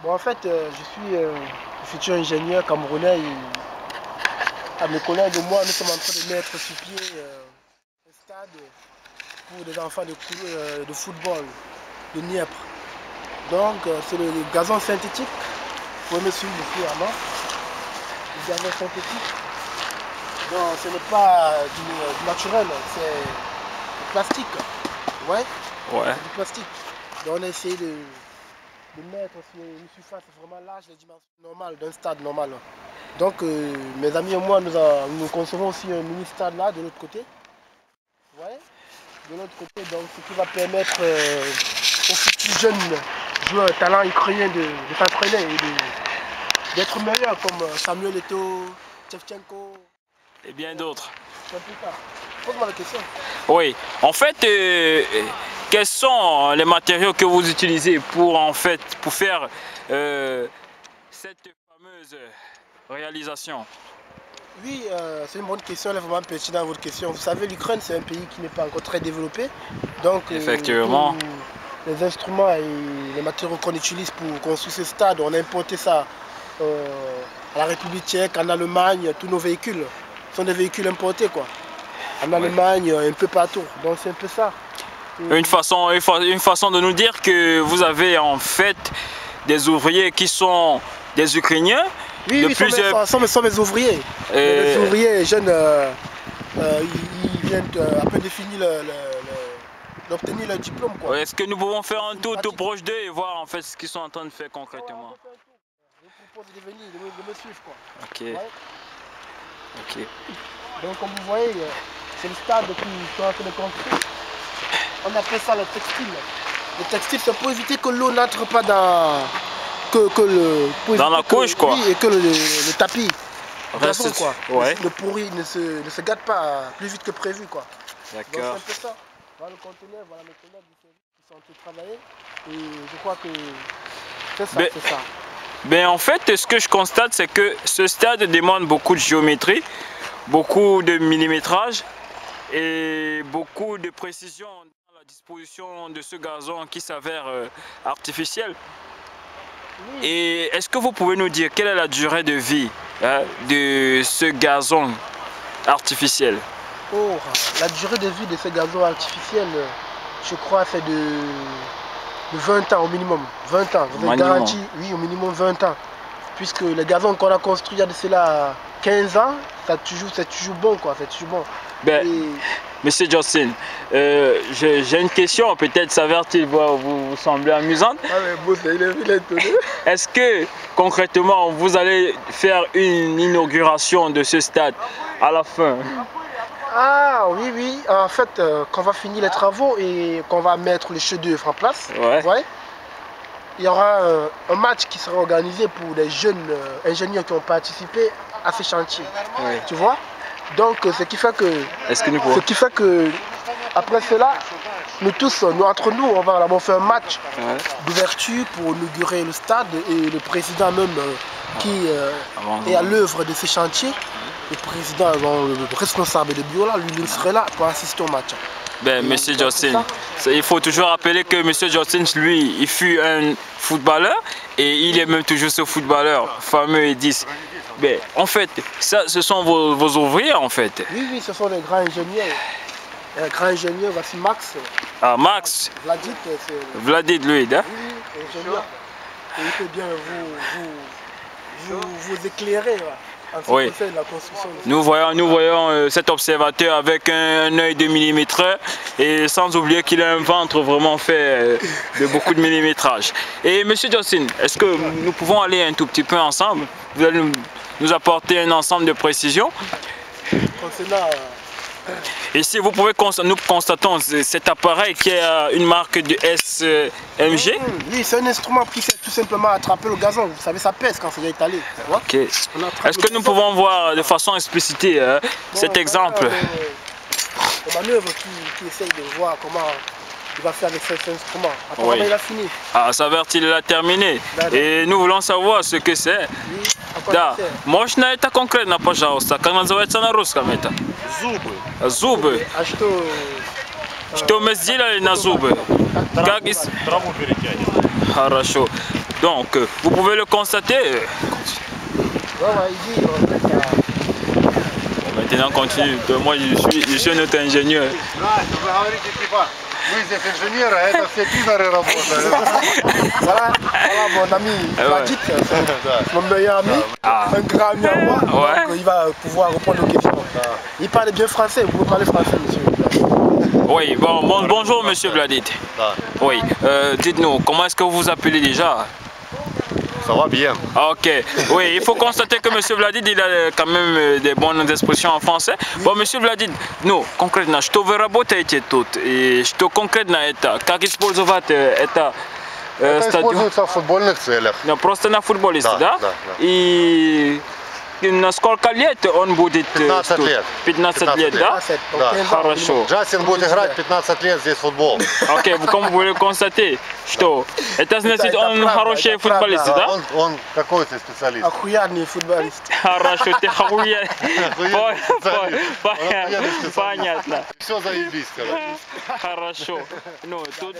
Bon, en fait, je suis futur ingénieur camerounais et à mes collègues et moi, nous sommes en train de mettre sur pied un stade pour des enfants de football de Nièvre. Donc, c'est le gazon synthétique. Vous pouvez me suivre ici avant. Le gazon synthétique. Donc, ce n'est pas du naturel, c'est du plastique. Ouais. Ouais. C'est du plastique. Donc, on a essayé de mettre sur une surface vraiment large, les dimensions normales d'un stade normal. Donc mes amis et moi, nous concevons aussi un mini stade là de l'autre côté. Ouais, de l'autre côté, donc ce qui va permettre aux futurs jeunes joueurs talents ukrainiens de s'entraîner et d'être meilleurs comme Samuel Eto'o, Shevchenko et bien d'autres. Pose-moi la question. Oui, en fait, quels sont les matériaux que vous utilisez pour faire cette fameuse réalisation? Oui, c'est une bonne question, elle est vraiment pertinente dans votre question. Vous savez, l'Ukraine, c'est un pays qui n'est pas encore très développé. Donc, effectivement, les instruments et les matériaux qu'on utilise pour construire ce stade, on a importé ça à la République tchèque, en Allemagne, tous nos véhicules sont des véhicules importés, quoi. En Allemagne, un peu partout. Donc, c'est un peu ça. Une façon de nous dire que vous avez en fait des ouvriers qui sont des Ukrainiens. Oui, oui, sont mes ouvriers. Les ouvriers jeunes, ils viennent à peine de finir d'obtenir leur diplôme. Est-ce que nous pouvons faire un tour tout proche d'eux et voir en fait ce qu'ils sont en train de faire concrètement? Je vous propose de venir, de me suivre, quoi. Ok. Ouais. Ok. Donc comme vous voyez, c'est le stade qui est en train de construire. On appelle ça le textile. Le textile, c'est pour éviter que l'eau n'entre pas dans dans la couche, quoi. Oui, et que le tapis reste, quoi. Ouais. Le pourri ne se gâte pas plus vite que prévu, quoi. D'accord. C'est un peu ça. Voilà le conteneur, voilà mes collègues qui sont en train de travailler. Et je crois que c'est ça, c'est ça. Ben en fait, ce que je constate, c'est que ce stade demande beaucoup de géométrie, beaucoup de millimétrage et beaucoup de précision dans la disposition de ce gazon qui s'avère artificiel. Oui. Et est-ce que vous pouvez nous dire quelle est la durée de vie de ce gazon artificiel? Oh, la durée de vie de ce gazon artificiel, je crois, c'est de 20 ans au minimum. 20 ans, vous avez garanti, oui, au minimum 20 ans. Puisque le gazon qu'on a construit il y a de cela 15 ans, c'est toujours bon, quoi, c'est toujours bon. Ben, Monsieur Justin, j'ai une question, peut-être s'avère-t-il vous sembler amusante. Ah mais bon, il est étonné. Est-ce que concrètement vous allez faire une inauguration de ce stade à la fin? Ah oui, oui, en fait, quand on va finir les travaux et qu'on va mettre les chefs-d'œuvre en place, il y aura un match qui sera organisé pour les jeunes ingénieurs qui ont participé à ce chantier. Tu vois? Donc, ce qui fait que après cela, nous tous, entre nous, on va d'abord faire un match d'ouverture pour inaugurer le stade et le président même qui est à l'œuvre de ce chantier. Le président, le responsable de Biola, lui, il serait là pour assister au match. Ben, Monsieur Justin, il faut toujours rappeler que Monsieur Justin, lui, il fut un footballeur et il est même toujours ce footballeur fameux et 10. Ben, en fait, ça, ce sont vos ouvriers, en fait. Oui, oui, ce sont les grands ingénieurs. Un grand ingénieur, voici Max. Ah, Max. Vladit, lui, hein? Oui, ingénieur. Et il peut bien vous éclairer. Oui. Nous voyons cet observateur avec un œil de millimètre et sans oublier qu'il a un ventre vraiment fait de beaucoup de millimétrage. Et Monsieur Justin, est-ce que nous pouvons aller un tout petit peu ensemble? Vous allez nous apporter un ensemble de précisions. Ici, vous pouvez nous constatons cet appareil qui est une marque de SMG. Oui, c'est un instrument qui sert tout simplement à attraper le gazon. Vous savez, ça pèse quand c'est étalé. Ok. Est-ce que nous pouvons voir de façon explicitée cet exemple? Le manœuvre qui essaye de voir comment il va faire avec cet instrument. Apparemment, il a fini. Ah, s'avère-t-il a terminé. Et nous voulons savoir ce que c'est. Да, можно это конкретно, пожалуйста, как называется на русском это? Зубы. Зубы. А что мы сделали на зубы? Траву перетянет. Хорошо. Donc, vous pouvez le constater. Maintenant, continue. Moi, je suis notre ingénieur. Вы здесь инженер, а это все пидоры работают. Voilà mon ami Vladit, mon meilleur ami, un grand ami à moi, donc il va pouvoir répondre aux questions. Il parle bien français, vous pouvez parler français, monsieur. Oui, bonjour monsieur Vladit. Oui, dites-nous, comment est-ce que vous vous appelez déjà? Ça va bien. Ok, oui, il faut constater que monsieur Vladit, il a quand même des bonnes expressions en français. Bon, monsieur Vladit, ну, конкретно, что вы работаете тут? И что конкретно это? Как использовать это стадион? Используется в футбольных целях. Просто на футболисте, да? Да. И на сколько лет он будет? 15 лет. 15 лет, да? Да. Хорошо. Джастин будет играть 15 лет здесь в футбол. Окей, comme vous le constatez, что это значит он хороший футболист, да? Он какой-то специалист. Охуенный футболист. Хорошо, ты охуенный. Понятно. Все заебись, короче. Хорошо. Ну, тут